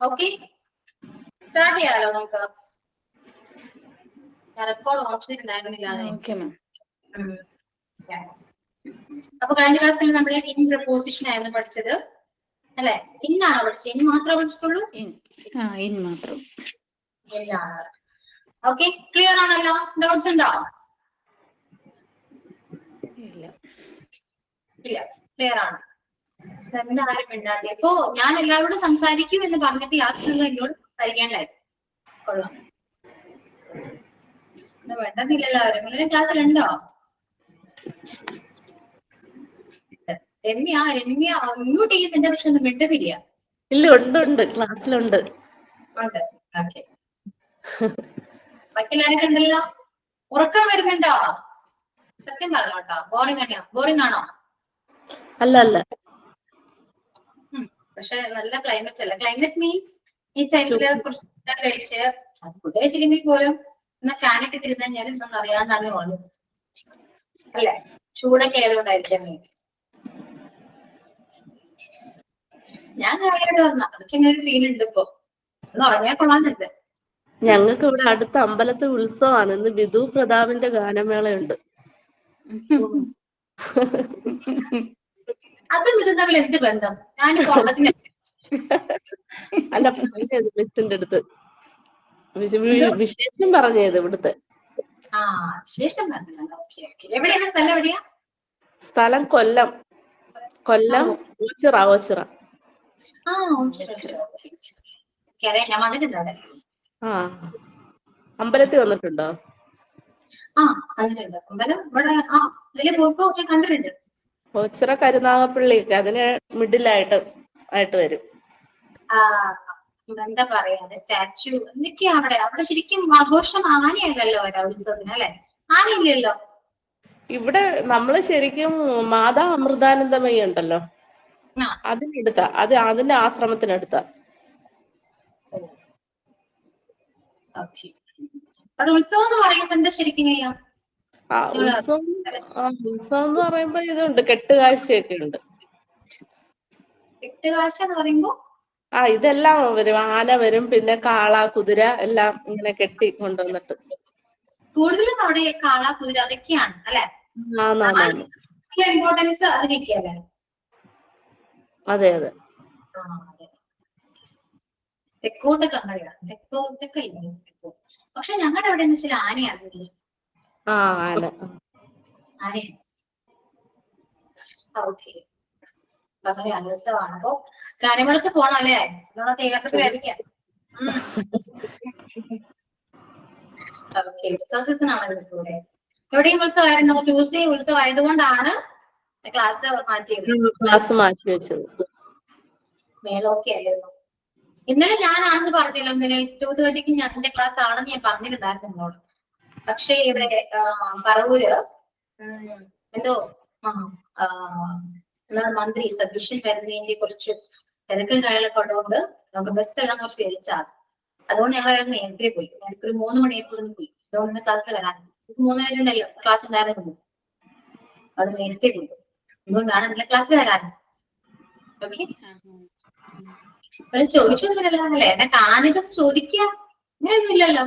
Okay, start ചെയ്യാലോ നമുക്ക്. Record option ഉണ്ടായിരുന്നില്ല. അപ്പൊ കഴിഞ്ഞ ക്ലാസ്സിൽ നമ്മൾ ഇൻ പ്രപ്പോസിഷൻ ആയിരുന്നു പഠിച്ചത് അല്ലെ? ഇന്നാണോ പഠിച്ചത്? ഇൻ മാത്രമേ പഠിച്ചിട്ടുള്ളൂ? ഇൻ മാത്രം. ഓക്കെ, ക്ലിയർ ആണല്ലോ? ഡൗട്ട്സ് ഉണ്ടോ? ഇല്ല, ക്ലിയർ ആണ്. എന്തായാലും മിണ്ടാതെ. ഇപ്പൊ ഞാൻ എല്ലാവരോടും സംസാരിക്കും എന്ന് പറഞ്ഞിട്ട് ലാസ്റ്റ് നിങ്ങൾ എന്നോട് സംസാരിക്കാണ്ടായിരുന്നു. കൊള്ളാം. വേണ്ടതില്ലല്ലോ. നിങ്ങളുടെ ക്ലാസ്സിലുണ്ടോ? രമ്യ മ്യൂട്ട് ചെയ്യുന്നുണ്ട്, പക്ഷെ ഒന്നും മിണ്ടുന്നില്ല. ഇല്ല, ഉണ്ട്, ക്ലാസ്സിലുണ്ട്. ഉണ്ട്. ഓക്കെ. ബാക്കിയെല്ലാവരും ഉണ്ടല്ലോ. ഉറക്കം വരുന്നുണ്ടോ? സത്യം പറഞ്ഞോ കേട്ടോ. ബോറിംഗ് ആണോ? അല്ല. പക്ഷെ നല്ല ക്ലൈമറ്റ് അല്ല. ക്ലൈമറ്റ് മീൻസ് ഈ ടൈമില് കുറച്ച് കഴിച്ച് ഫുഡ് കഴിച്ചില്ലെങ്കിൽ പോലും എന്നാ ഫാനൊക്കെ ഇട്ടിരുന്ന് കഴിഞ്ഞാൽ ഇതൊന്നും അറിയാണ്ടാണ് പോകുന്നത് അല്ലെ? ചൂടൊക്കെ ആയതുകൊണ്ടായിരിക്കാം. ഞാൻ കാര്യമായിട്ട് പറഞ്ഞ അതൊക്കെ ഇങ്ങനെ ഒരു ഫീൽ ഉണ്ട്. ഇപ്പൊ ഒന്ന് ഉറങ്ങിയാൽ കൊള്ളാന്നുണ്ട്. ഞങ്ങൾക്ക് ഇവിടെ അടുത്ത അമ്പലത്തിൽ ഉത്സവമാണ്. ഇന്ന് ബിദു പ്രതാപിന്റെ ഗാനമേളയുണ്ട്. അതും ഇതും തമ്മിൽ എന്ത് ബന്ധം? ഞാനിപ്പോ ഉറക്കത്തിന് അല്ല, പറഞ്ഞത് മിസ്സിന്റെ അടുത്ത് വിശേഷം പറഞ്ഞത് ഇവിടുത്തെ. വിശേഷം പറഞ്ഞല്ലോ. ഓക്കെ. എവിടെയാണ് സ്ഥലം? എവിടെയാ സ്ഥലം? കൊല്ലം ഓച്ചിറ. ഞാൻ വന്നിട്ടുണ്ട് അവിടെ. അമ്പലത്തിൽ വന്നിട്ടുണ്ടോ? വന്നിട്ടുണ്ട്. അമ്പലം ഇവിടെ ഇതില് പോയപ്പോ കണ്ടിട്ടുണ്ട്. ഓച്ചിറ കരുനാഗപ്പള്ളിയൊക്കെ അതിന് മിഡിലായിട്ട് വരും. എന്താ പറയാ, സ്റ്റാച്യു എന്തൊക്കെയാ അവിടെ ശരിക്കും ആഘോഷം. ആനയല്ലല്ലോ വരാ ഉത്സവത്തിന് അല്ലെ? ആനയില്ലല്ലോ ഇവിടെ. നമ്മള് ശരിക്കും മാതാ അമൃതാനന്ദമയി ഉണ്ടല്ലോ, അതിനടുത്താ. അതിന്റെ ആശ്രമത്തിനടുത്താ. അവിടെ ഉത്സവം എന്ന് പറയുമ്പോ എന്താ ശരിക്കും ചെയ്യാം? ഉത്സവം എന്ന് പറയുമ്പോ ഇതുണ്ട്, കെട്ടുകാഴ്ചയൊക്കെ ഉണ്ട്. കെട്ടുകാഴ്ച എന്ന് പറയുമ്പോ ഇതെല്ലാം വരും. ആന വരും, പിന്നെ കാള, കുതിര എല്ലാം ഇങ്ങനെ കെട്ടി കൊണ്ടുവന്നിട്ട്. കൂടുതലും അവിടെ കാള, കുതിര അതൊക്കെയാണ് അല്ലെ? ഇമ്പോർട്ടൻസ് അതിനൊക്കെയല്ലേ? അതെ. തെക്കോട്ടൊക്കെ അങ്ങനെയാണ്. തെക്കോട്ടൊക്കെ ഇല്ല. പക്ഷെ ഞങ്ങളുടെ അവിടെ എന്ന് വെച്ചാൽ ആനയാണെന്നില്ല. ഓക്കെ. അങ്ങനെയാണ് ഉത്സവമാണ്. അപ്പൊ ഗാനമേളക്ക് പോണം അല്ലേ? തിയേറ്ററിലായിരിക്കാം. ഓക്കെ. ഉത്സവ സീസൺ ആണല്ലോ ഇവിടെ. എവിടെയും ഉത്സവമായിരുന്നു. ട്യൂസ്ഡേ ഉത്സവം ആയതുകൊണ്ടാണ് ക്ലാസ് മാറ്റി വെച്ചത്. മേളമൊക്കെ ആയിരുന്നു. ഇന്നലെ ഞാനാണെന്ന് പറഞ്ഞല്ലോ. ഇന്നലെ 2:30 ഞാൻ എന്റെ ക്ലാസ് ആണെന്ന് ഞാൻ പറഞ്ഞിട്ടുണ്ടായിരുന്നു നിങ്ങളോട്. പക്ഷേ ഇവിടെ പറവൂര് എന്തോ എന്താണ് മന്ത്രി സതീശൻ വരുന്നതിന്റെ കുറച്ച് തിരക്കും കാര്യങ്ങളൊക്കെ ഉള്ളതുകൊണ്ട് നമുക്ക് ബസ്സെല്ലാം കുറച്ച് ലേറ്റാണ്. അതുകൊണ്ട് ഞങ്ങൾ നേരത്തെ പോയി. ഞങ്ങൾക്കൊരു 3 മണിയായപ്പോഴൊന്നും പോയി. അതുകൊണ്ട് ക്ലാസ്സിൽ വരാൻ 3 മണിയുണ്ടല്ലോ ക്ലാസ് ഉണ്ടായിരുന്നു. അത് നേരത്തെ പോയി. അതുകൊണ്ടാണ് എന്റെ ക്ലാസ് വരാൻ. ഓക്കെ. ചോദിച്ചൊന്നുമില്ലല്ലോ അല്ലേ? എന്നെ കാണാനൊക്കെ ചോദിക്കുക അങ്ങനെയൊന്നും ഇല്ലല്ലോ.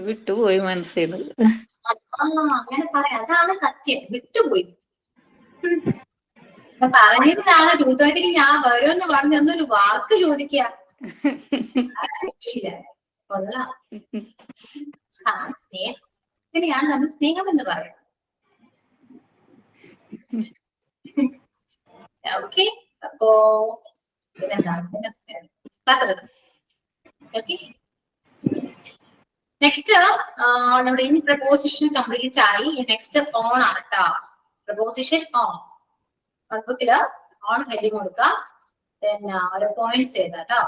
വിട്ടുപോയി മനസ്സിൽ. അങ്ങനെ പറയാം. അതാണ് സത്യം. വിട്ടുപോയി. പറഞ്ഞിട്ടാണ് 2:30 ഞാൻ വരുമെന്ന് പറഞ്ഞ് ഒന്നൊരു വാക്ക് ചോദിക്കുക. കൊള്ളാം. സ്നേഹം. ഇതിനെയാണ് നമ്മൾ സ്നേഹം എന്ന് പറയുന്നത്. ഓക്കെ. അപ്പോ ഇതെന്താണ് ക്ലാസ് എടുക്കാം. ഓക്കെ. നെക്സ്റ്റ് നമ്മുടെ ഇൻ പ്രപ്പോസിഷൻ കംപ്ലീറ്റ് ആയി. നെക്സ്റ്റ് ഓൺ ആണ് കേട്ടോ. Preposition on. നോട്ട്ബുക്കില് ഓൺ ഹെഡിങ് കൊടുക്കുക. ഒരു പോയിന്റ് ചെയ്ത കേട്ടോ.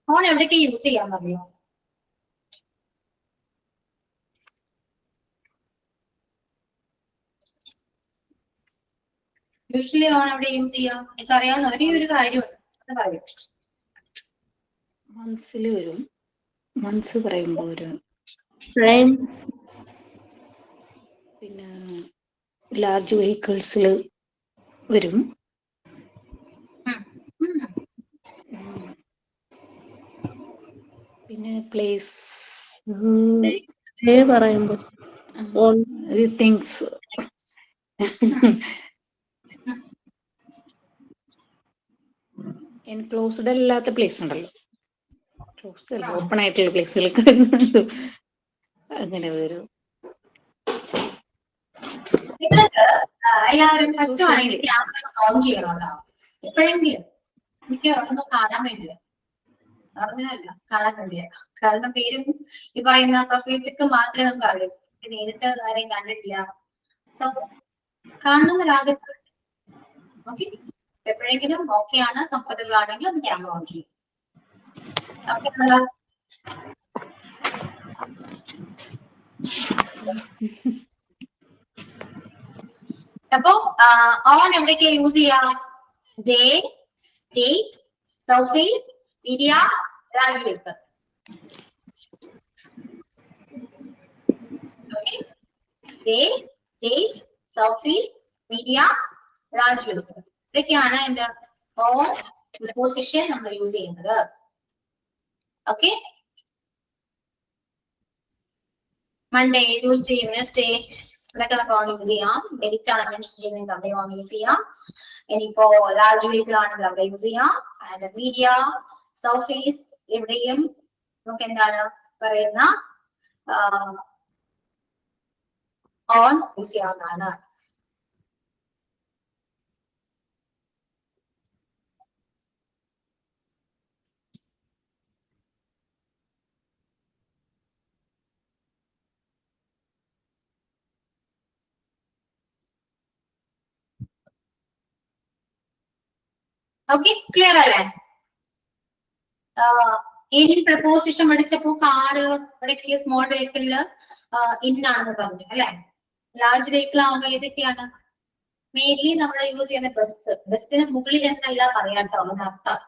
ഓൺ എവിടേക്ക് യൂസ് ചെയ്യാൻ പറയോ? യൂഷ്വലി ഓൺ എവിടെ യൂസ് ചെയ്യാം? എനിക്ക് അറിയാവുന്ന ഒരേ ഒരു കാര്യമുണ്ട്. മനസ്സിൽ വരും. മനസ്സ് പറയുമ്പോ വരും. ട്രെയിൻ പിന്നെ ലാർജ് വെഹിക്കിൾസിൽ വരും. പിന്നെ പ്ലേസ് പറയുമ്പോ തിങ്സ് എൻക്ലോസ്ഡ് അല്ലാത്ത പ്ലേസ് ഉണ്ടല്ലോ, ക്ലോസ്ഡ് അല്ല ഓപ്പൺ ആയിട്ടുള്ള പ്ലേസുകൾക്ക് അങ്ങനെ വരും. നിങ്ങൾക്ക് എല്ലാവരും പറ്റുവാണെങ്കിൽ ക്യാമറ ഓൺ ചെയ്യണോട്ടോ എപ്പോഴെങ്കിലും. എനിക്ക് ഒന്ന് കാണാൻ വേണ്ടിയ അറിഞ്ഞല്ല, കാണാൻ വേണ്ടിയ. കാരണം പേരും ഈ പറയുന്ന പ്രൊഫൈൽ പിക്ക് മാത്രമേ നമുക്ക് അറിയൂ, നേരിട്ട് ആരെയും കണ്ടിട്ടില്ല. സോ കാണുന്നൊരാഗ്രഹം. ഓക്കെ, എപ്പോഴെങ്കിലും ഓക്കെ ആണ്, കംഫർട്ടബിൾ ആണെങ്കിൽ ഒന്ന് ക്യാമറ ഓൺ ചെയ്യും. അപ്പോ ഓൺ എവിടേക്ക് യൂസ് ചെയ്യാം? Day, date, surface, media, large vehicle. Day, date, surface, media, large vehicle. ഇതൊക്കെയാണ് എന്താ ഓൺ പ്രിപ്പോസിഷൻ നമ്മൾ യൂസ് ചെയ്യുന്നത്. ഓക്കെ, മൺഡേ, ട്യൂസ്ഡേ, വെനസ്ഡേ ഇതൊക്കെ നമുക്ക് ഓൺ യൂസ് ചെയ്യാം. ഡേറ്റ് ആണ് മെൻഷൻ ചെയ്യുന്നത് അവിടെ ഓൺ യൂസ് ചെയ്യാം. ഇനിയിപ്പോ ലാർജ് വെഹിക്കിൾ ആണെങ്കിൽ അവിടെ യൂസ് ചെയ്യാം. മീഡിയ, സർഫേസ് എവിടെയും നമുക്ക് എന്താണ് പറയുന്ന ഓൺ യൂസ് ചെയ്യാവുന്നതാണ്. ഓക്കെ, ക്ലിയർ അല്ലേ? ഇൻ പ്രപ്പോസിഷൻ പഠിച്ചപ്പോ കാറ് ഇവിടേക്ക് സ്മോൾ വെഹിക്കിളില് ഇൻ ആണെന്ന് പറഞ്ഞു അല്ലെ. ലാർജ് വെഹിക്കിൾ ആവുമ്പോ ഏതൊക്കെയാണ്? മെയിൻലി നമ്മൾ യൂസ് ചെയ്യുന്ന ബസ്. ബസ്സിന് മുകളിൽ എന്നല്ല പറയാട്ടോ അതിനർത്ഥം.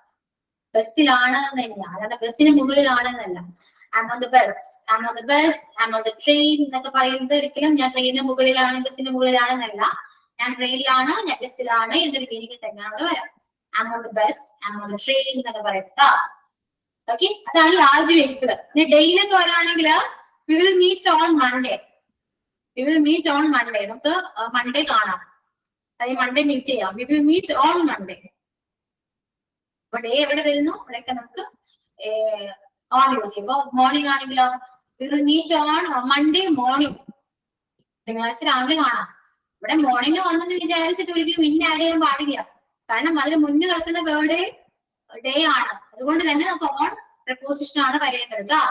ബസ്സിലാണ് എന്നല്ല, അല്ലാതെ ബസ്സിന് മുകളിലാണെന്നല്ല. I'm on the bus, I'm on the bus, I'm on the train എന്നൊക്കെ പറയുന്നത് ഒരിക്കലും ഞാൻ ട്രെയിനിന് മുകളിലാണ് ബസ്സിന് മുകളിലാണെന്നല്ല. ഞാൻ ട്രെയിനിലാണ്, ഞാൻ ബസ്സിലാണ് എന്നൊരു മീനിങ് തന്നെയാണ് വരാം. I'm on the bus, I'm on the train എന്നൊക്കെ പറയട്ടോ. ഓക്കെ, അതാണ് ലാർജ് വെഹിക്കിൾ. പിന്നെ ഡെയിലൊക്കെ വരാണെങ്കിൽ we will meet on Monday. We will meet on Monday. നമുക്ക് മൺഡേ കാണാം, അല്ലെങ്കിൽ മൺഡേ മീറ്റ് ചെയ്യാം. We will meet on Monday. അപ്പൊ ഡേ എവിടെ വരുന്നു? ഇവിടെയൊക്കെ നമുക്ക് ഓൺ യൂസ് ചെയ്യും. ഇപ്പൊ മോർണിംഗ് ആണെങ്കിലോ we will meet on Monday morning. തിങ്കളാഴ്ച രാവിലെ കാണാം. ഇവിടെ മോർണിംഗ് വന്നെന്ന് വിചാരിച്ചിട്ട് ഒരിക്കലും ഇന്ന ആഡ് ചെയ്യാൻ പാടില്ല. കാരണം അതിന് മുന്നിൽ കിടക്കുന്ന വേർഡ് ഡേ ആണ്. അതുകൊണ്ട് തന്നെ നമുക്ക് ഓൺ പ്രപ്പോസിഷൻ ആണ് വരേണ്ടത് കേട്ടോ.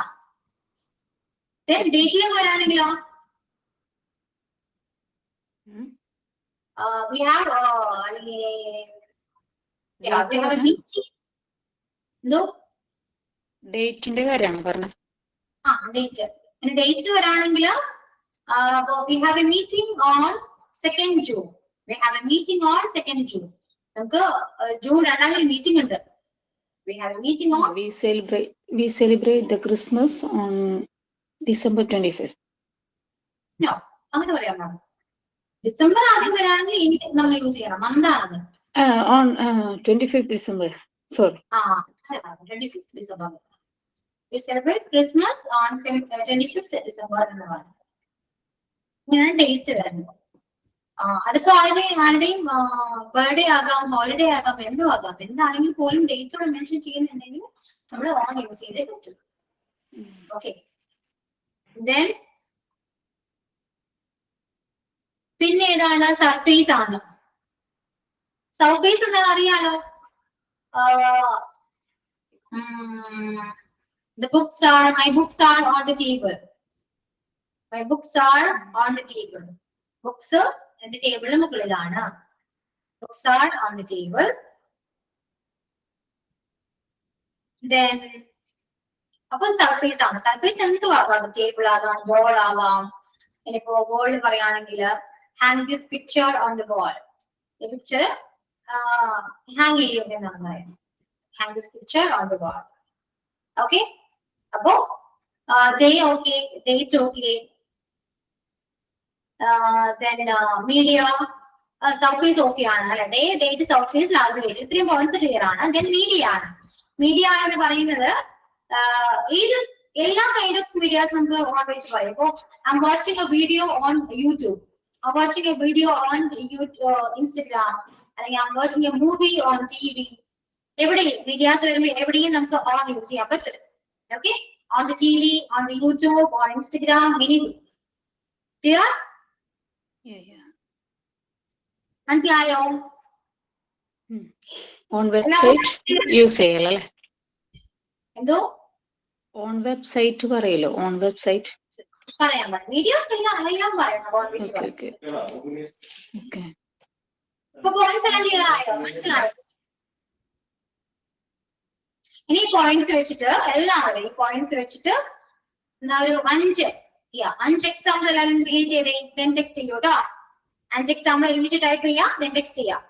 ഡേറ്റിലേക്ക് വരാണെങ്കിലോ we have എന്തോ ഡേറ്റിന്റെ കാര്യമാണ് പറഞ്ഞത്. ഡേറ്റ്. പിന്നെ date വരാണെങ്കിൽ we have a meeting on 2nd June. We have a meeting on 2nd June. നമുക്ക് ജൂൺ 2 മീറ്റിംഗ് ഉണ്ട്. We have a meeting on we celebrate the Christmas on December 25th. No, അങ്ങനെ പറയാമോ? December ആദ്യം വരാണെങ്കിൽ ഇനി നമ്മൾ use ചെയ്യണം. മന്താണ് on 25th December. Sorry. 25th December. We celebrate Christmas on 25th December എന്നാണ് ഇങ്ങനെ ഡേറ്റ് വരുന്നത്. അതിപ്പോ ആരുടെയും ബർത്ത്ഡേ ആകാം, ഹോളിഡേ ആകാം, എന്തോ ആകാം. എന്താണെങ്കിൽ പോലും ഡേറ്റോടെ മെൻഷൻ ചെയ്യുന്നുണ്ടെങ്കിൽ നമ്മൾ ഓൺ യൂസ് ചെയ്തേ പറ്റും. ഓക്കെ, ദെൻ പിന്നെ ഏതാണ്? സർഫേസ് ആണ്. സർഫേസ് എന്താ അറിയാലോ? The books are, my books are on the table. My books are on the table. Books എന്റെ ടേബിളിന് മുകളിലാണ്. Books are on the table. Then അപ്പൊ സർഫേസ് ആണ്. സർഫേസ് എന്ത് ആകാം? ടേബിൾ ആകാം, ബോൾ ആകാം. ഇനിയിപ്പോ ബോൾ പറയുകയാണെങ്കിൽ hang this picture on the wall. ഈ പിക്ചർ ഹാങ് ചെയ്യും എന്നാണ് പറയുന്നത്. Hang this picture on the wall. Okay, അപ്പോ day okay, date okay, then media, surface okay ആണ് അല്ലെ, day, date, surface, large weight, ഇത്രയും പോയിന്റ്സ് ക്ലിയർ ആണ്. then media ആണ്. മീഡിയ എന്ന് പറയുന്നത് ഏത് എല്ലാ കൈൻഡ് ഓഫ് മീഡിയാസ് നമുക്ക് ഓൺ വെച്ച് പറയും. ഇപ്പോ I'm watching a video on YouTube, I'm watching a video on Instagram, അല്ലെങ്കിൽ I'm watching a movie on TV. എവിടെയും മീഡിയാസ് വരുമ്പോൾ എവിടെയും നമുക്ക് ഓൺ യൂസ് ചെയ്യാൻ പറ്റും. Okay, on the TV, on the YouTube, on Instagram, anything. Clear? മനസ്സിലായോ? On website use ചെയ്യലല്ലേ? എന്തോ on website പറയല്ലോ, ഓൺ വെബ്സൈറ്റ് പറയാൻ പറ്റും. വീഡിയോസ് എല്ലാം അറിയാൻ പറയുന്നത് ഓൺ വെച്ച് പറയും. ഓക്കെ. ഇപ്പൊ പോയിന്റ്സ് എല്ലാം ക്ലിയർ ആയോ? മനസ്സിലായോ? ഇനി പോയിന്റ്സ് വെച്ചിട്ട് എല്ലാവരും ഈ പോയിന്റ്സ് വെച്ചിട്ട് എന്താ ഒരു 5 എക്സാമ്പിൾ എല്ലാവരും ക്രിയേറ്റ് ചെയ്തേ, then ടെക്സ്റ്റ് ചെയ്യൂ കേട്ടോ. 5 എക്സാമ്പിൾ ഒരുമിച്ച് ടൈപ്പ് ചെയ്യാം, then ടെക്സ്റ്റ് ചെയ്യാം.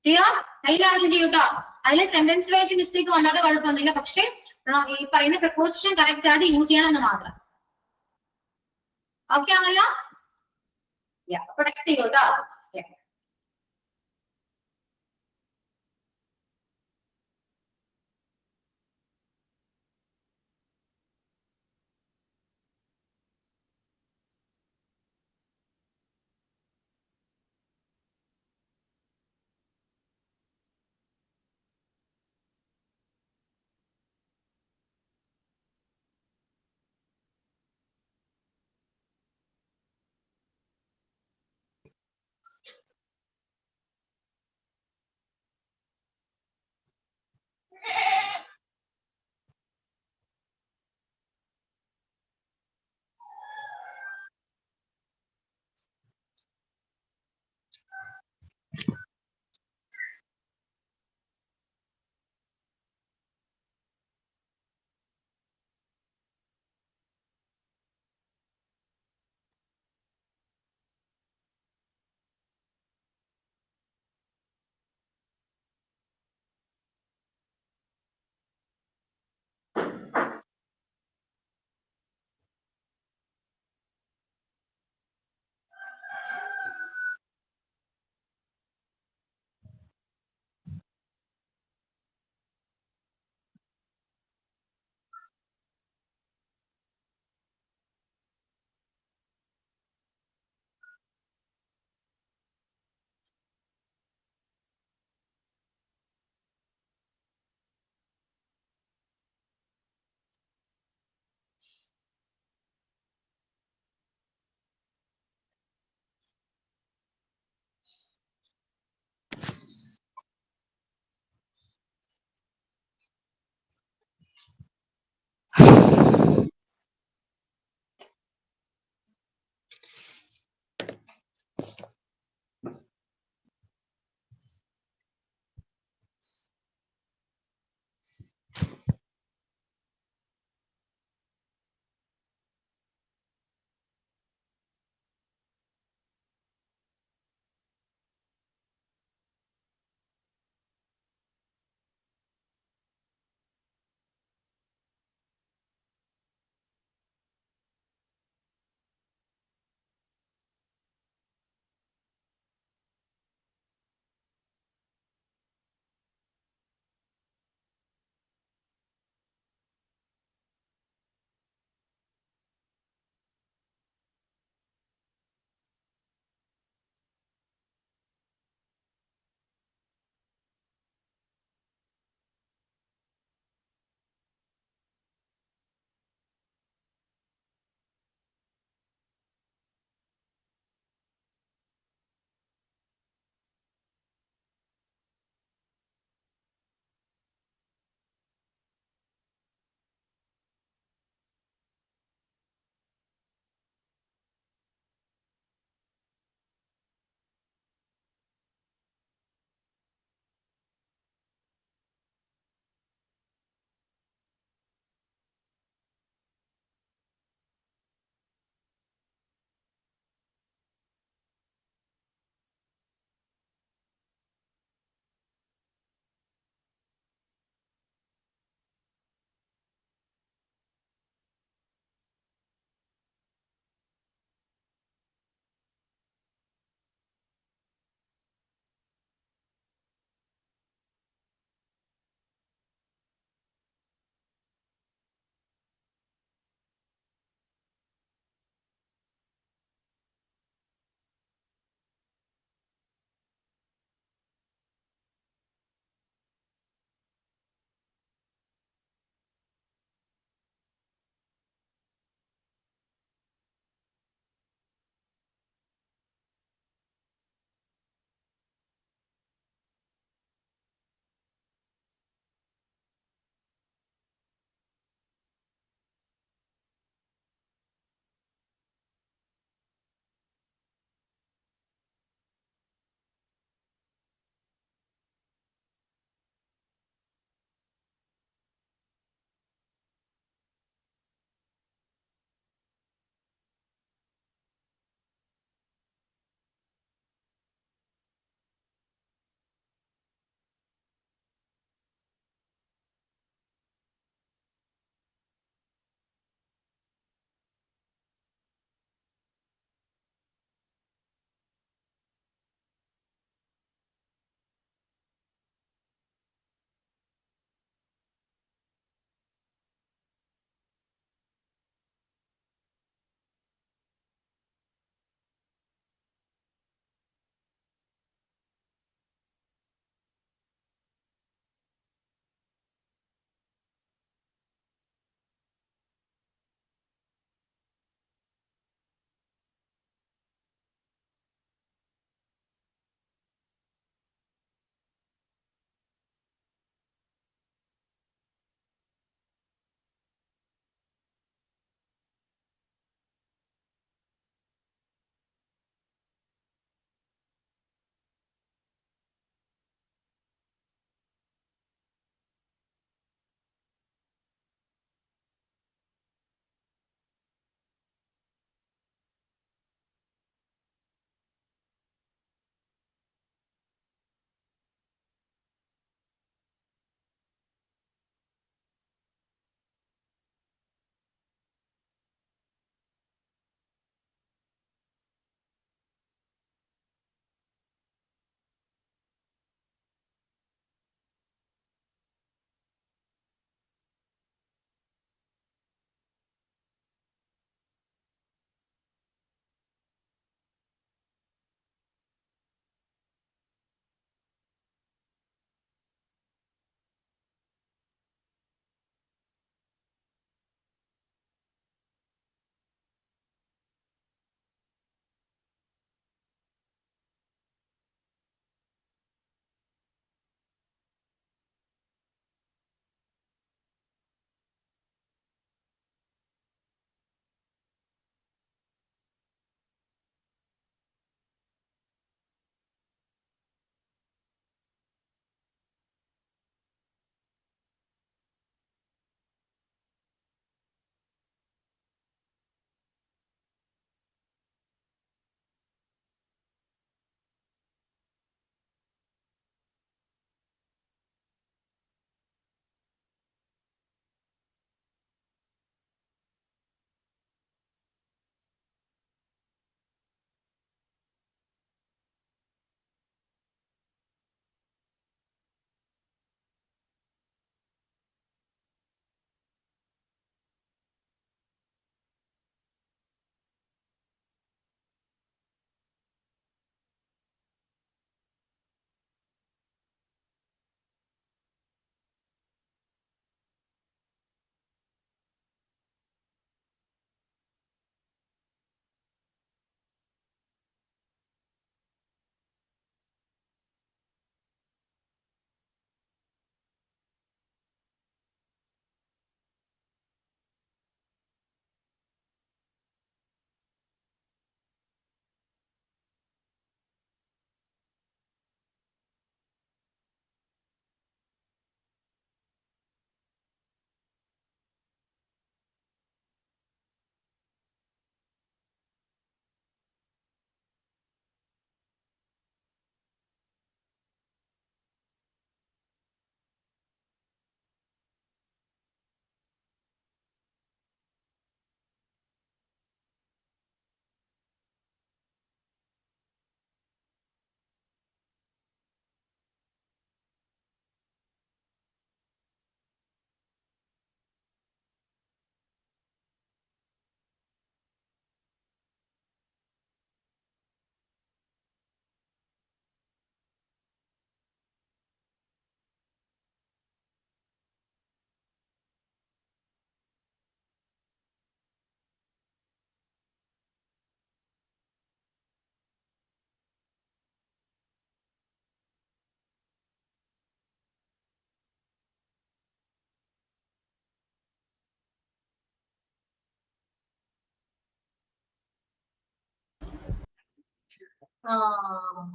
ക്ലിയർ? എല്ലാവരും ചെയ്യൂട്ടോ. അതിൽ സെന്റൻസ് വൈസ് മിസ്റ്റേക്ക് വന്നാലും കുഴപ്പമൊന്നുമില്ല, പക്ഷേ ഈ പറയുന്ന പ്രപ്പോസിഷൻ കറക്റ്റ് ആയിട്ട് യൂസ് ചെയ്യണമെന്ന് മാത്രം. ഓക്കെ ആണല്ലോ? അപ്പൊ text ചെയ്യൂട്ടോ.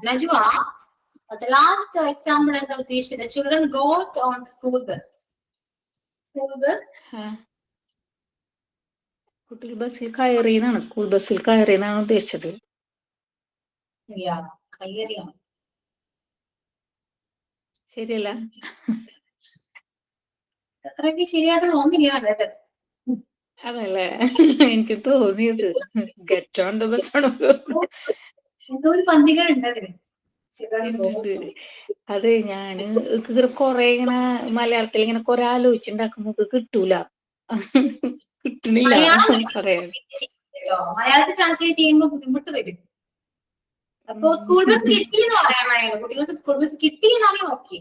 Najwa, the last example in the patient, the children got on the school bus. School bus. കുട്ടികൾ ബസ്സിൽ കയറിയെന്നാണ്, സ്കൂൾ ബസ്സിൽ കയറിയെന്നാണ് ഉദ്ദേശിച്ചത്. Yeah, കയ്യേറിയാണ്. ശരിയല്ല? അത്രയ്ക്ക് ശരിയായിട്ട് തോന്നില്ല കേട്ടോ. അതല്ലേ എനിക്ക് തോന്നിയത്. ഗെറ്റ് ഓൺ ദ ബസ് ആണ്. എന്തോ ഒരു പന്തികളുണ്ട് അതിന്. അത് ഞാന് കൊറേ ഇങ്ങനെ മലയാളത്തിൽ ഇങ്ങനെ കൊറേ ആലോചിച്ചുണ്ടാക്കുമ്പോ കിട്ടൂല, കിട്ടണില്ല പറയാൻ. മലയാളത്തിൽ ട്രാൻസ്ലേറ്റ് ചെയ്യുമ്പോൾ ബുദ്ധിമുട്ട് വരും. അപ്പൊ സ്കൂൾ ബസ് കിട്ടി എന്ന് പറയാൻ വേണമെങ്കിൽ കുട്ടികൾക്ക് സ്കൂൾ ബസ് കിട്ടി എന്നാണെങ്കിൽ ഓക്കെ.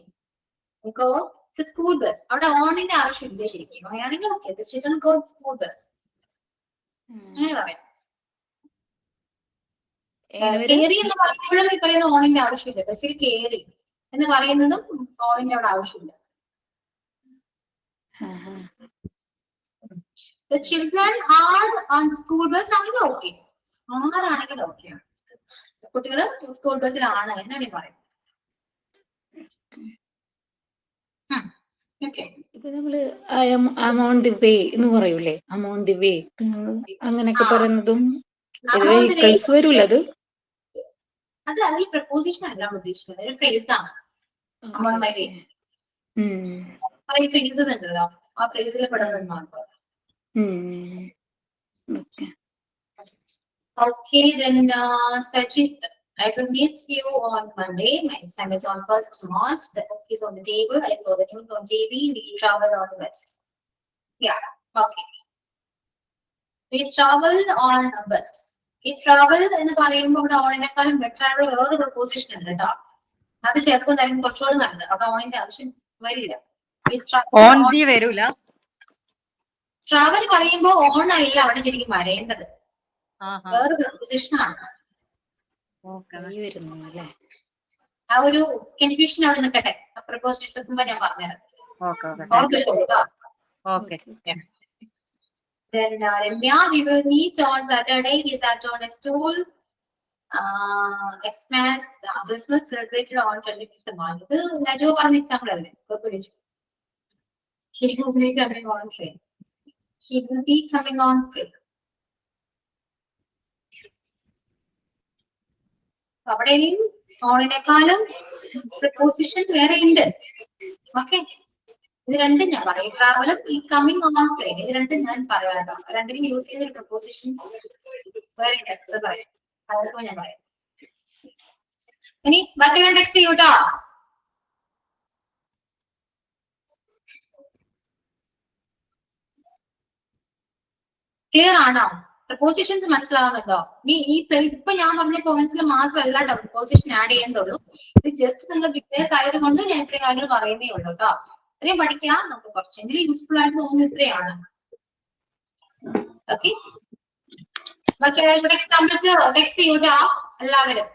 സ്കൂൾ ബസ് അവിടെ ഓണിന്റെ ആവശ്യമില്ല ശരിക്കും. അങ്ങനെയാണെങ്കിൽ ഓക്കെ, സ്കൂൾ ബസ് അങ്ങനെ പറയാം. കേറി എന്ന് പറയുമ്പോഴും ഈ പറയുന്ന ഓണിന്റെ ആവശ്യമില്ല. ബസ്സിൽ കേറി എന്ന് പറയുന്നതും ഓണിന്റെ അവിടെ ആവശ്യമില്ല. The children are on school bus ആണെങ്കിൽ ഓക്കെ, ആരാണെങ്കിൽ ഓക്കെയാണ്. കുട്ടികള് സ്കൂൾ ബസ്സിലാണ് എന്നാണ് പറയുന്നത്. ഇപ്പൊ നമ്മള് ഓൺ ദി വേ എന്ന് പറയൂലേ, ഓൺ ദി വേ അങ്ങനെയൊക്കെ പറയുന്നതും വെഹിക്കിൾസ് വരൂല. അത് അതിൽ പ്രപ്പോസിഷൻ അല്ല ഉദ്ദേശിക്കുന്നത്, ഒരു ഫ്രേസ് ആണ്. ഓൺ മൈ വേ കുറെ ഫ്രേസസ് ഉണ്ടല്ലോ, ആ ഫ്രേസിൽ പെടുന്നതാണ്. Okay, then Sajid, I will meet you on Monday. My exam is on 1st March. The book is on the table. I saw the news on TV. We travel on the bus. Yeah, okay. We travel on a bus. We travel എന്ന് പറയുമ്പോൾ ഇവിടെ ഓണിനെക്കാളും better ആയിട്ടുള്ള വേറൊരു preposition ഉണ്ട് കേട്ടോ. അത് ചേർക്കുന്നതായിരിക്കും കുറച്ചുകൂടി നല്ലത്. അവിടെ ഓണിന്റെ ആവശ്യം വരില്ല. വരൂല. ട്രാവൽ പറയുമ്പോൾ ഓൺ അല്ല അവിടെ ശരിക്കും വരേണ്ടത്, വേറെ പ്രപ്പോസിഷൻ ആണ്. ആ ഒരു കൺഫ്യൂഷൻ അവിടെ നിൽക്കട്ടെ. പ്രപ്പോസിഷൻ എത്തുമ്പോ ഞാൻ പറഞ്ഞുതരാം. Then Ramya, we will meet on Saturday. He sat on a stool. Xmas Christmas celebrated on 25th March. ഇത് നജോ പറഞ്ഞ എക്സാമ്പിൾ അല്ലേ? He will be coming on train. He will be coming on train. അവിടെയും ഓണിനെക്കാളും preposition വേറെ ഉണ്ട്. Okay, ഇത് രണ്ടും ഞാൻ പറയും. ട്രാവലും ഈ കമ്മിങ് ഓൺ ട്രെയിൻ, ഇത് രണ്ടും ഞാൻ പറയാം കേട്ടോ. രണ്ടിനും യൂസ് ചെയ്ത ഒരു പ്രപ്പോസിഷൻ വേറെ ഉണ്ട്, അത് പറയാം. അതൊക്കെ ഞാൻ പറയാം. ഇനി ബാക്കി ഞാൻ ടെക്സ്റ്റ് ചെയ്യൂട്ടോ. ക്ലിയർ ആണോ? പ്രപ്പോസിഷൻസ് മനസ്സിലാവുന്നുണ്ടോ? ഈ ഇപ്പൊ ഞാൻ പറഞ്ഞ പോയിന്റ്സിൽ മാത്രമല്ല പ്രപ്പോസിഷൻ ആഡ് ചെയ്യേണ്ടുള്ളൂ. ഇത് ജസ്റ്റ് നിങ്ങൾ ബിഗ്നേഴ്സ് ആയതുകൊണ്ട് ഞാൻ ഇത്രയും കാര്യങ്ങൾ പറയുന്നേ ഉള്ളൂ കേട്ടോ. ഇത്രയും പഠിക്കാം, നമുക്ക് കുറച്ചെങ്കിലും യൂസ്ഫുൾ ആയിട്ട് തോന്നുന്നു. ഇത്രയാണ്. ഓക്കെ, എക്സാമ്പിൾസ് ടെക്സ്റ്റ് ചെയ്യൂട്ടോ എല്ലാവരും.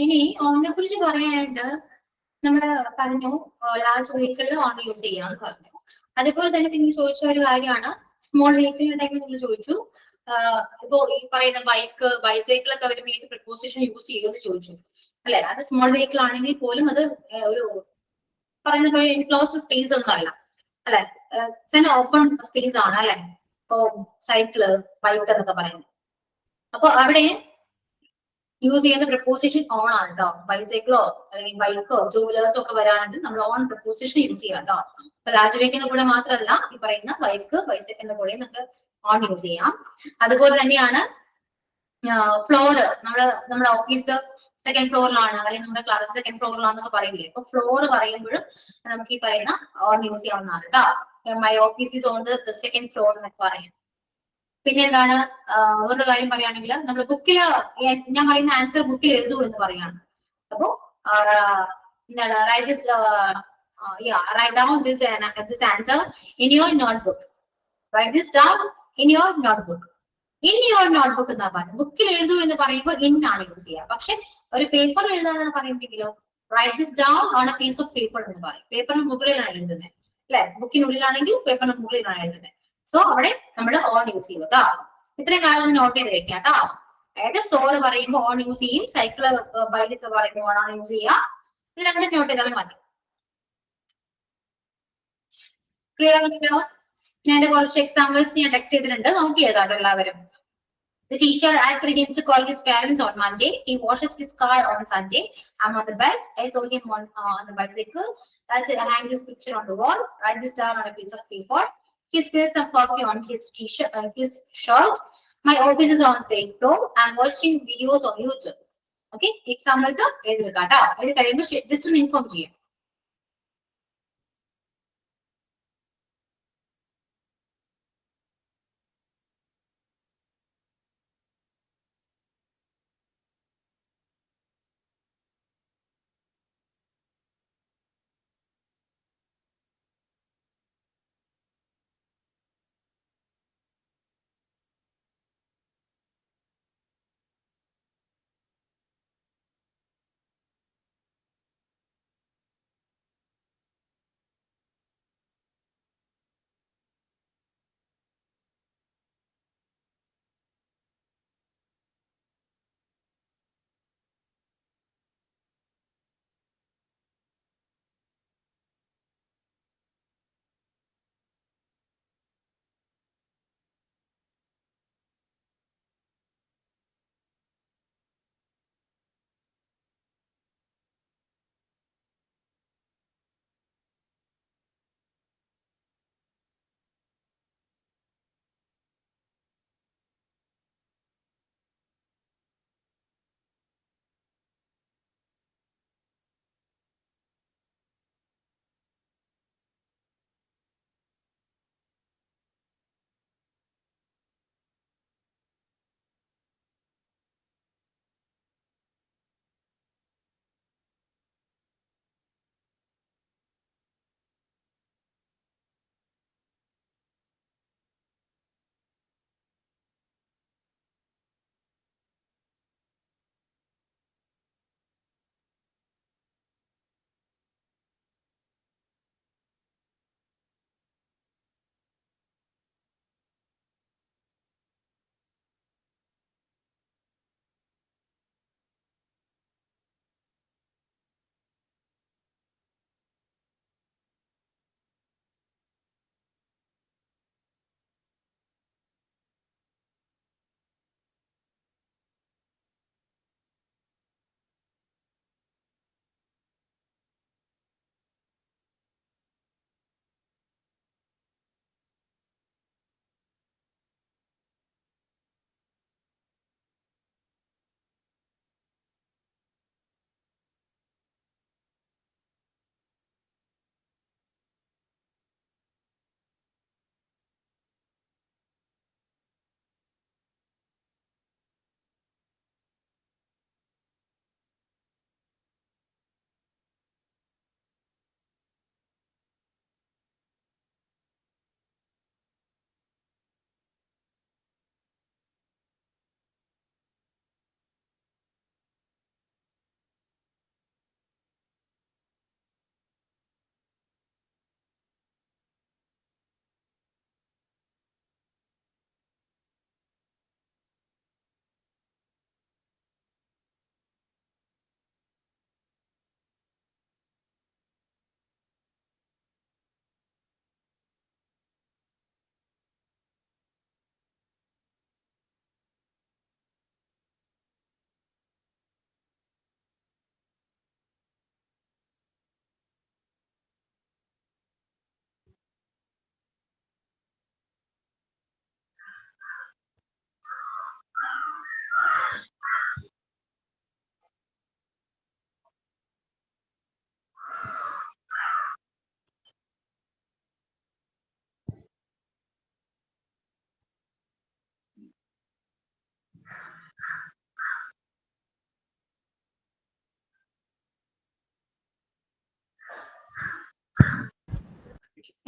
ഇനി ഓണിനെ കുറിച്ച് പറയാനായിട്ട് നമ്മള് പറഞ്ഞു ലാർജ് വെഹിക്കിളിൽ ഓൺ യൂസ് ചെയ്യാന്ന് പറഞ്ഞു. അതുപോലെ തന്നെ നിങ്ങൾ ചോദിച്ച ഒരു കാര്യമാണ് സ്മോൾ വെഹിക്കിളിന്റെ ടൈമിൽ നിങ്ങൾ ചോദിച്ചു ഇപ്പോ ഈ പറയുന്ന ബൈക്ക് ബൈസൈക്കിൾ ഒക്കെ വരുമ്പോൾ ഏത് പ്രിപ്പോസിഷൻ യൂസ് ചെയ്യുമെന്ന് ചോദിച്ചു അല്ലെ. അത് സ്മോൾ വെഹിക്കിൾ ആണെങ്കിൽ പോലും അത് ഒരു പറയുന്ന ക്ലോസ് സ്പേസ് ഒന്നും അല്ല അല്ലെ, ഓപ്പൺ സ്പേസ് ആണ് അല്ലെ. ഇപ്പോ സൈക്കിള് ബൈക്ക് എന്നൊക്കെ പറയുന്നത്. അപ്പൊ അവിടെ യൂസ് ചെയ്യുന്ന പ്രിപ്പോസിഷൻ ഓൺ ആണ് കേട്ടോ. ബൈസൈക്കിളോ അല്ലെങ്കിൽ ബൈക്കോ ടൂ വീലേഴ്സോ ഒക്കെ വരാണെങ്കിൽ നമ്മൾ ഓൺ പ്രിപ്പോസിഷൻ യൂസ് ചെയ്യാം കേട്ടോ. അപ്പൊ ലാർജ് വെഹിക്കിളിന്റെ കൂടെ മാത്രമല്ല ഈ പറയുന്ന ബൈക്ക് ബൈസൈക്കിളിന്റെ കൂടെ നമുക്ക് ഓൺ യൂസ് ചെയ്യാം. അതുപോലെ തന്നെയാണ് ഫ്ലോറ് നമ്മുടെ ഓഫീസ് സെക്കൻഡ് ഫ്ലോറിലാണ് അല്ലെങ്കിൽ നമ്മുടെ ക്ലാസ് സെക്കൻഡ് ഫ്ലോറിലാണെന്നൊക്കെ പറയില്ലേ. അപ്പൊ ഫ്ലോർ പറയുമ്പോഴും നമുക്ക് ഈ പറയുന്ന ഓൺ യൂസ് ചെയ്യാവുന്നതാണ് കേട്ടോ. My office is on the second floor എന്നൊക്കെ പറയാം. പിന്നെ എന്താണ് വേറൊരു കാര്യം പറയുകയാണെങ്കിൽ നമ്മൾ ബുക്കിൽ ഞാൻ പറയുന്ന ആൻസർ ബുക്കിൽ എഴുതൂ എന്ന് പറയാണ്. അപ്പോ എന്താണ് write down this answer in your notebook. Write this down in your notebook. In your notebook എന്നാ പറയുന്നത്. ബുക്കിൽ എഴുതൂ എന്ന് പറയുമ്പോൾ ഇൻ ആണ് യൂസ് ചെയ്യുക. പക്ഷെ ഒരു പേപ്പർ എഴുതാനാണ് പറയുന്നെങ്കിലോ write this down on a piece of paper എന്ന് പറയും. പേപ്പറിന് മുകളിലാണ് എഴുതുന്നത് അല്ലെ. ബുക്കിനുള്ളിലാണെങ്കിൽ പേപ്പറിന് മുകളിലാണ് എഴുതുന്നത്. സോ അവിടെ നമ്മൾ ഓൺ യൂസ് ചെയ്യും കേട്ടോ. ഇത്രയും കാലം നോട്ട് ചെയ്ത് വെക്കാം കേട്ടോ. അതായത് ഫ്ലോർ പറയുമ്പോൾ ഓൺ യൂസ് ചെയ്യും, സൈക്കിള് ബൈക്ക് പറയുമ്പോൾ ഓൺ യൂസ് ചെയ്യാം. ഇത് രണ്ടും നോട്ട് ചെയ്താലും മതി. ക്ലിയർ ആണല്ലോ. ഞാൻ കുറച്ച് എക്സാമ്പിൾസ് ഞാൻ ടെക്സ്റ്റ് ചെയ്തിട്ടുണ്ട്, നോക്കി എഴുതാം എല്ലാവരും. The teacher asked him to call his parents on Monday. He washes his car on Sunday. I'm on the bus. I saw him on the bicycle. That's it. I hang this picture on the wall. Write this down on a piece of paper. He spilled some coffee on his t-shirt, his shirt. My office is on the floor. I'm watching videos on YouTube. Okay, examples are just to inform you.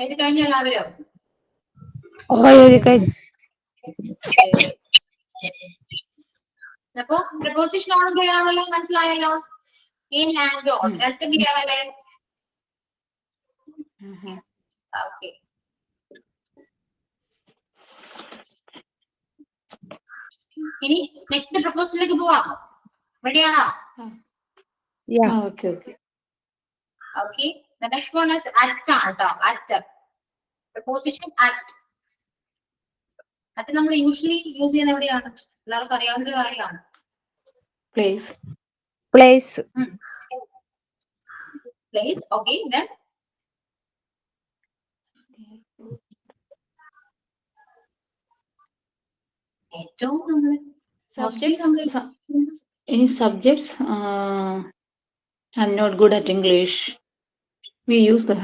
എഴുതി കഴിഞ്ഞു എല്ലാവരും? എഴുതി കഴിഞ്ഞു. അപ്പൊ preposition on clear ആണല്ലോ, മനസ്സിലായല്ലോ? In and on രണ്ടും clear അല്ലേ? ഓക്കെ. ഇനി നെക്സ്റ്റ് പ്രപ്പോസലിലേക്ക് പോവാം. റെഡിയാണോ? Okay. Okay, the next one is at ആണ് ട്ടോ. At. Preposition at. അത് നമ്മൾ യൂഷ്വലി യൂസ് ചെയ്യുന്ന എവിടെയാണ്? എല്ലാവർക്കും അറിയാവുന്ന ഒരു കാര്യമാണ്. പ്ലേസ്. Place. Okay, then ഏറ്റവും നമ്മൾ Any subjects? I'm not good at English. We use the.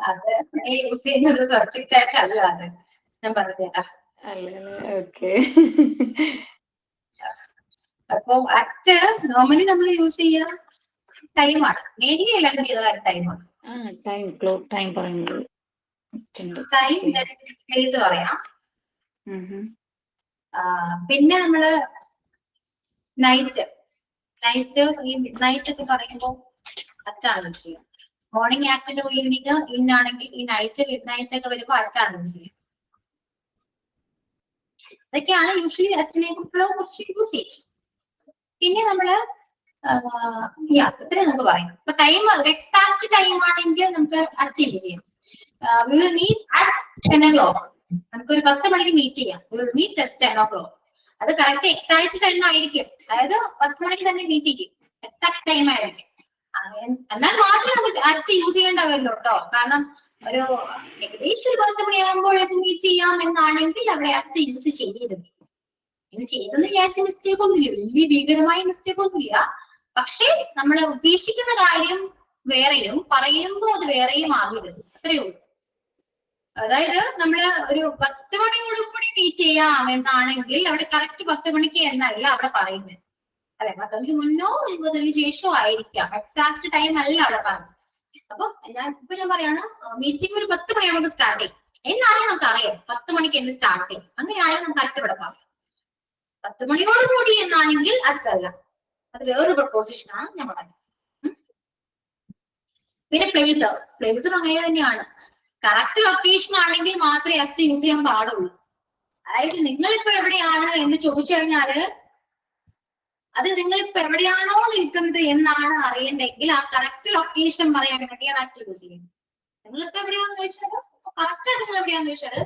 അത് യൂസ് ചെയ്യുന്ന ഒരു സബ്ജക്റ്റ് ആയിട്ടല്ല അത് ഞാൻ പറഞ്ഞുതരാം. ഓക്കെ. അപ്പൊ അറ്റ് നോർമലി നമ്മൾ യൂസ് ചെയ്യുക ടൈമാണ്. മെയിൻലി എല്ലാവരും ചെയ്ത ടൈമാണ്. ടൈം പറയുന്നത്. ടൈം പ്ലേസ് പറയാം. പിന്നെ നമ്മള് നൈറ്റ് ഈ മിഡ് നൈറ്റ് ഒക്കെ പറയുമ്പോൾ അറ്റാണ് യൂസ് ചെയ്യുക. മോർണിംഗ് ആഫ്റ്റർനൂൺ ഈവനിങ് ഇന്നാണെങ്കിൽ ഈ നൈറ്റ് മിഡ് നൈറ്റ് ഒക്കെ വരുമ്പോൾ അറ്റാണ് യൂസ് ചെയ്യുക. ഇതൊക്കെയാണ് യൂഷ്വലി അച്ഛനെ കുറിച്ചുള്ള കുറച്ച് യൂസേജ്. പിന്നെ നമ്മള് ഇത്രയും നമുക്ക് പറയാം. ഇപ്പൊ ടൈം ഒരു എക്സാക്ട് ടൈം ആണെങ്കിൽ നമുക്ക് അറ്റ് യൂസ് ചെയ്യാം. We will meet at 10 o'clock. നമുക്കൊരു 10 മണിക്ക് മീറ്റ് ചെയ്യാം. We will meet at 10 o'clock. അത് കറക്റ്റ് എക്സാക്ട് ടൈം ആയിരിക്കും. അതായത് 10 മണിക്ക് തന്നെ മീറ്റ് ചെയ്യും. എക്സാക്ട് ടൈം ആയിരിക്കും. എന്നാൽ മാത്രമേ നമുക്ക് അറ്റ് യൂസ് ചെയ്യേണ്ടവല്ലോ കേട്ടോ. കാരണം ഒരു ഏകദേശം ഒരു 10 മണിയാകുമ്പോഴേക്ക് മീറ്റ് ചെയ്യാം എന്നാണെങ്കിൽ അവിടെ അറ്റ് യൂസ് ചെയ്യരുത്. ഇനി ചെയ്തെന്ന് വിചാരിച്ച മിസ്റ്റേക്ക് ഒന്നുമില്ല, വലിയ ഭീകരമായ മിസ്റ്റേക്ക് ഒന്നുമില്ല. പക്ഷെ നമ്മൾ ഉദ്ദേശിക്കുന്ന കാര്യം വേറെയും പറയുമ്പോൾ അത് വേറെയും ആകരുത്. അത്രയേ ഉള്ളൂ. അതായത് നമ്മള് ഒരു 10 മണിയോട് കൂടി മീറ്റ് ചെയ്യാം എന്നാണെങ്കിൽ അവിടെ കറക്റ്റ് 10 മണിക്ക് എന്നല്ല അവിടെ പറയുന്നത്, അല്ലെ? 10 മണിക്ക് മുന്നോ 9 മണിക്ക് ശേഷമോ ആയിരിക്കാം. എക്സാക്ട് ടൈം അല്ല അവിടെ പറയുന്നത്. അപ്പൊ ഞാൻ പറയാണ് മീറ്റിംഗ് ഒരു 10 മണിയാകുമ്പോൾ സ്റ്റാർട്ട് ചെയ്യും എന്നാണ് നമുക്ക് അറിയാം. 10 മണിക്ക് എന്ന് സ്റ്റാർട്ട് ചെയ്യും. അങ്ങനെയാണെങ്കിൽ നമുക്ക് അറ്റവിടെ പറയാം. 10 മണിയോട് കൂടി എന്നാണെങ്കിൽ അറ്റല്ല, അത് വേറൊരു പ്രപ്പോസിഷൻ ആണ് ഞാൻ പറയുന്നത്. പിന്നെ പ്ലേസ് അങ്ങനെ തന്നെയാണ്. കറക്റ്റ് ലൊക്കേഷൻ ആണെങ്കിൽ മാത്രമേ അറ്റ് യൂസ് ചെയ്യാൻ പാടുള്ളൂ. അതായത് നിങ്ങളിപ്പോ എവിടെയാണ് എന്ന് ചോദിച്ചു കഴിഞ്ഞാല് അത് നിങ്ങളിപ്പോ എവിടെയാണോ നിൽക്കുന്നത് എന്നാണ് അറിയണ്ടെങ്കിൽ ആ കറക്റ്റ് ലൊക്കേഷൻ പറയാൻ വേണ്ടിയാണ് അറ്റ് യൂസ് ചെയ്യുന്നത്. നിങ്ങളിപ്പോ എവിടെയാന്ന് ചോദിച്ചാൽ കറക്റ്റ് ആയിട്ട് നിങ്ങൾ എവിടെയാന്ന് ചോദിച്ചാൽ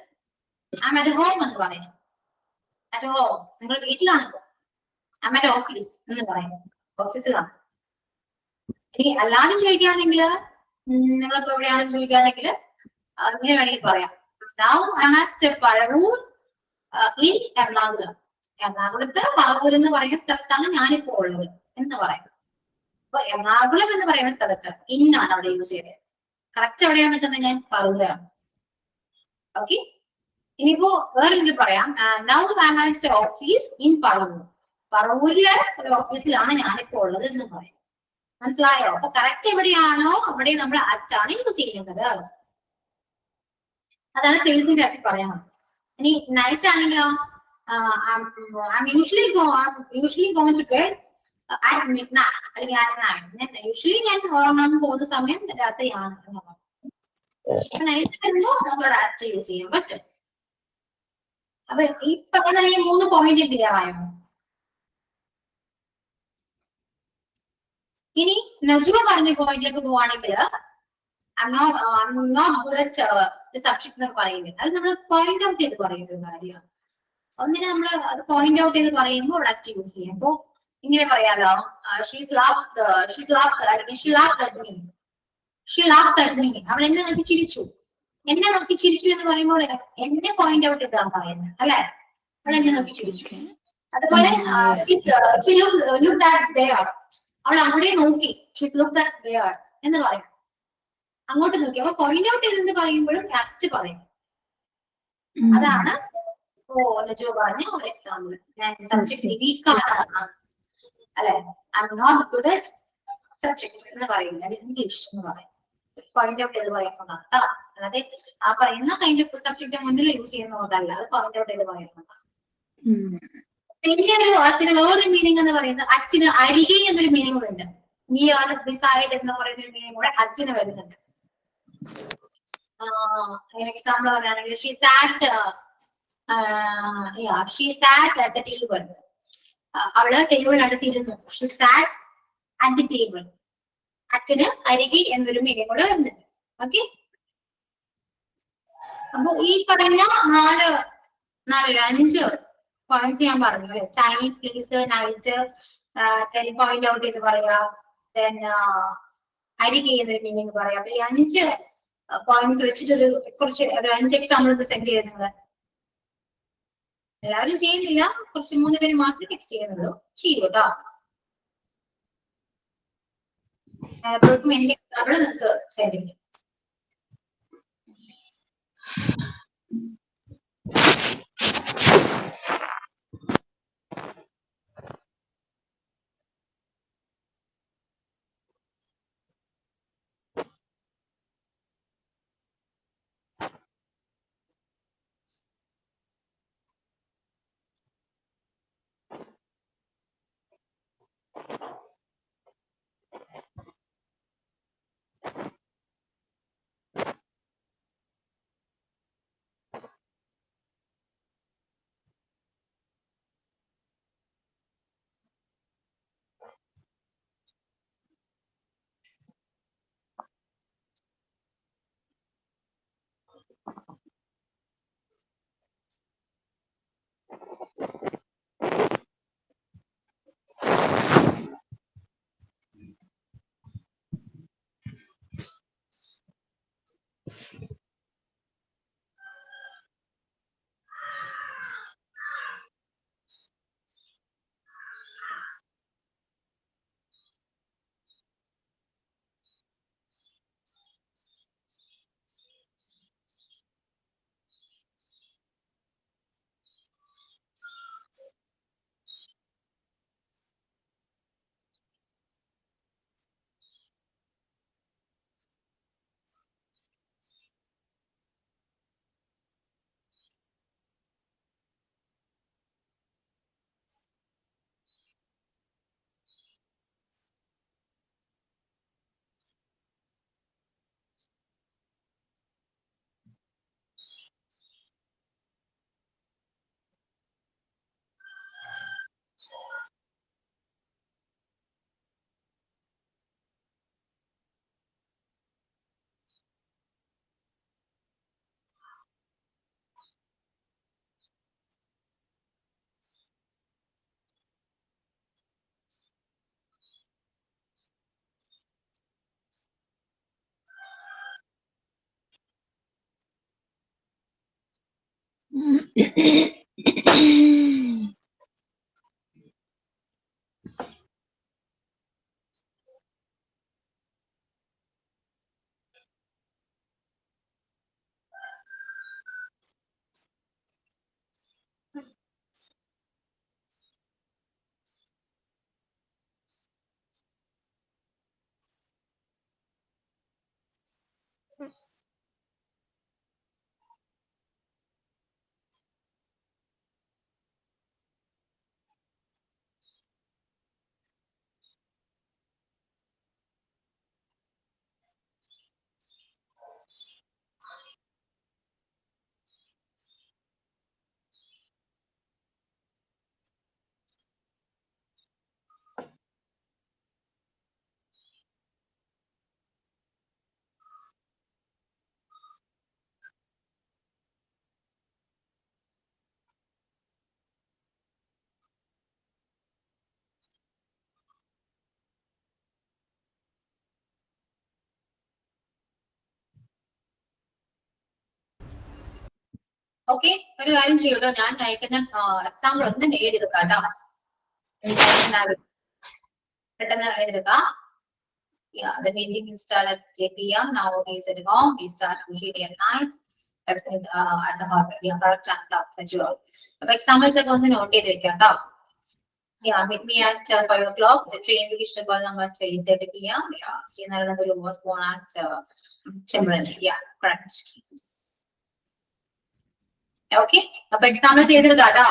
ഐ അറ്റ് ഹോം എന്ന് പറയും. അറ്റ് ഹോം നിങ്ങൾ വീട്ടിലാണ്. ഐ അറ്റ് ഓഫീസ് എന്ന് പറയും, ഓഫീസിലാണ്. ഇനി അല്ലാതെ ചോദിക്കുകയാണെങ്കിൽ നിങ്ങളിപ്പോ എവിടെയാണെന്ന് ചോദിക്കുകയാണെങ്കിൽ ഇങ്ങനെ വേണമെങ്കിൽ പറയാം. Now I'm at Paravur in Ernakulam. എറണാകുളത്ത് പറവൂർ എന്ന് പറയുന്ന സ്ഥലത്താണ് ഞാനിപ്പോ ഉള്ളത് എന്ന് പറയാം. അപ്പൊ എറണാകുളം എന്ന് പറയുന്ന സ്ഥലത്ത് ഇന്നാണ് അവിടെ യൂസ് ചെയ്തത്. കറക്റ്റ് എവിടെയാന്ന് നിൽക്കുന്നത് ഞാൻ പറവൂരാണ്. ഓക്കെ. ഇനിയിപ്പോ വേറെ എന്ത് പറയാം. Now I'm at office in Paravur. പറവൂരിലെ ഒരു ഓഫീസിലാണ് ഞാനിപ്പോ ഉള്ളത് എന്ന് പറയാം. മനസ്സിലായോ? അപ്പൊ കറക്റ്റ് എവിടെയാണോ അവിടെ നമ്മൾ അറ്റാണ് യൂസ് ചെയ്യുന്നത്. അതാണ് പ്ലേസിന്റെ കാര്യം പറയാം. ഇനി നൈറ്റ് ആണെങ്കിലോ I'm usually going to bed at midnight അല്ലെങ്കിൽ at night. യൂഷ്വലി ഞാൻ ഉറങ്ങാൻ പോകുന്ന സമയം രാത്രിയാണ്. നൈറ്റ് വരുമ്പോ നമ്മളോട് അറ്റ് യൂസ് ചെയ്യാൻ പറ്റും. അപ്പൊ ഈ പറഞ്ഞ ഈ 3 പോയിന്റ് ക്ലിയർ ആയോ? ഇനി നജുവ പറഞ്ഞ പോയിന്റിലേക്ക് പോവാണെങ്കിൽ I'm not good at the subject എന്ന് പറയുന്നത്. അത് നമ്മൾ പോയിന്റ് ഔട്ട് ചെയ്ത് പറയുന്ന കാര്യമാണ്. ഒന്നിനെ നമ്മൾ പോയിന്റ് ഔട്ട് ചെയ്ത് പറയുമ്പോൾ അറ്റ് യൂസ് ചെയ്യാം. അപ്പൊ ഇങ്ങനെ പറയാലോ, she laughed at me. അവൾ എന്നെ നോക്കി ചിരിച്ചു. എന്നെ നോക്കി ചിരിച്ചു എന്ന് പറയുമ്പോൾ എന്നെ പോയിന്റ് ഔട്ട് ചെയ്താണ് പറയുന്നത്, അല്ലെ? അവൾ എന്നെ നോക്കി ചിരിച്ചു. അതുപോലെ അവൾ അവിടെ നോക്കി, ഷീസ് ലുക്ക്ഡ് അറ്റ് there എന്ന് പറയും. അങ്ങോട്ട് നോക്കി. അപ്പൊ പോയിന്റ് ഔട്ട് ചെയ്തെന്ന് പറയുമ്പോഴും അറ്റ് പറയും. അതാണ് നജു പറഞ്ഞ ഒരു എക്സാമ്പിൾ. ഞാൻ സബ്ജക്ട് വീക്കാണ്, അല്ലെ? I am not good at subject എന്ന് പറയുന്നത് ഇംഗ്ലീഷ് എന്ന് പറയും. പോയിന്റ് ഔട്ട് ചെയ്ത് പറയുന്നതാണ് കേട്ടോ. അല്ലാതെ ആ പറയുന്ന കൈൻഡ് ഓഫ് സബ്ജക്ട് മുന്നിൽ യൂസ് ചെയ്യുന്നതല്ല, അത് പോയിന്റ് ഔട്ട് ചെയ്ത് പറയുന്നതാണ്. പിന്നെ അച്ഛന് വേറൊരു മീനിങ് എന്ന് പറയുന്നത് അച്ഛന് അരികെ എന്നൊരു മീനിങ് കൂടെ ഉണ്ട്. നിയർ, ബിസൈഡ് എന്ന് പറയുന്ന ഒരു മീനിങ് കൂടെ അച്ഛന് വരുന്നുണ്ട്. എക്സാമ്പിൾ പറയുകയാണെങ്കിൽ she sat at the table. അവള് ടേബിളിനടുത്തിരുന്നു. She sat at the table. അച്ഛന് അരികെ എന്നൊരു മീനിങ് കൂടെ വരുന്നുണ്ട്. ഓക്കെ, അപ്പൊ ഈ പറഞ്ഞ 5 പോയിന്റ്സ് ഞാൻ പറഞ്ഞു. Time, place, night, point out ചെയ്ത് പറയാ, അരികെ എന്നൊരു മീനിങ് പറയാം. അപ്പൊ ഈ 5 പോയിന്റ്സ് വെച്ചിട്ടൊരു ഒരു 5 എക്സാമ്പിൾ സെൻഡ് ചെയ്യുന്നത്. എല്ലാവരും ചെയ്യുന്നില്ല, കുറച്ച് 3 പേര് മാത്രമേ ടെക്സ്റ്റ് ചെയ്യുന്നുള്ളൂ. ചെയ്യൂ കേട്ടോ. അപ്പോഴേക്കും എന്റെ എക്സാമ്പിൾ നിങ്ങൾക്ക് സെൻഡ് ചെയ്യും. ഓക്കെ, ഒരു കാര്യം ചെയ്യൂട്ടോ, ഞാൻ അയക്കുന്ന എക്സാമ്പിൾ ഒന്ന് എഴുതിയെടുക്കാം കേട്ടോ. പെട്ടെന്ന് എഴുതിയെടുക്കാം. Yeah, the meeting is started at 3 p.m. Now he is at home. We start usually at 9. That's at the hotel. Yeah, correct time as well. അപ്പൊ എക്സാമ്പിൾസ് ഒക്കെ ഒന്ന് നോട്ട് ചെയ്ത് വെക്കാം കേട്ടോ. Yeah, meet me at 5 o'clock. The train will reach the call number 8:30 p.m. Yeah, Srinagar was born at Chimran. Yeah, correct. Okay, അപ്പൊ example ചെയ്തെടുക്കാട്ടോ.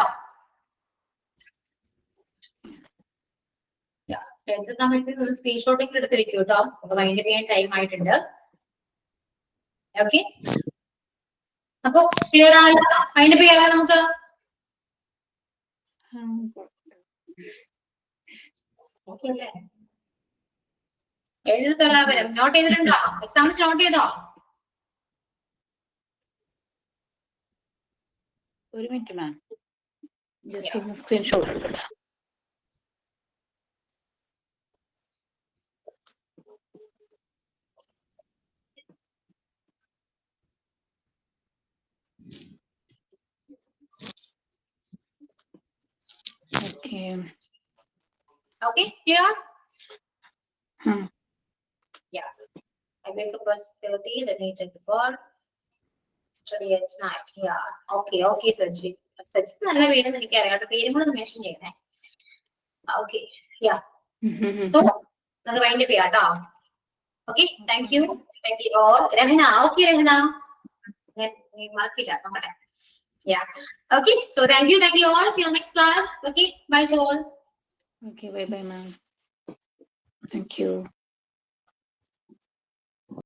എടുക്കാൻ പറ്റുന്ന സ്ക്രീൻഷോട്ടിൽ എടുത്ത് വെക്കൂ കേട്ടോ. അപ്പൊ വൈൻഡ് ചെയ്യാൻ ടൈം ആയിട്ടുണ്ട്. ഓക്കെ, അപ്പൊ ക്ലിയർ ആണല്ലോ, വൈൻഡ് ചെയ്യാലോ നമുക്ക്. ഓക്കെ അല്ലേ? എഴുതത്തെല്ലാവരും നോട്ട് ചെയ്തിട്ടുണ്ടോ? എക്സാംസ് നോട്ട് ചെയ്തോ? ഒരു മിനിറ്റ് മാം, ജസ്റ്റ് ഒന്ന് സ്ക്രീൻഷോട്ട് എടുത്തിടാം. Okay. Okay, clear? Hmm. Yeah. I wake up at 6:30, then I check the board. Study at night. Yeah. Okay, okay, Sajid. Sajid നല്ല പേരെന്ന് എനിക്കറിയാം കേട്ടോ, പേരും കൂടെ മെൻഷൻ ചെയ്യണേ. Okay, yeah. So, നമുക്ക് വൈൻഡ് ചെയ്യാം കേട്ടോ. Okay, thank you all. Rahana, okay Rahana. ഞാൻ മാർക്കില്ല നോക്കട്ടെ. Yeah. Okay, so thank you all. See you next class. Okay, bye to all. Okay, bye bye ma'am. Thank you.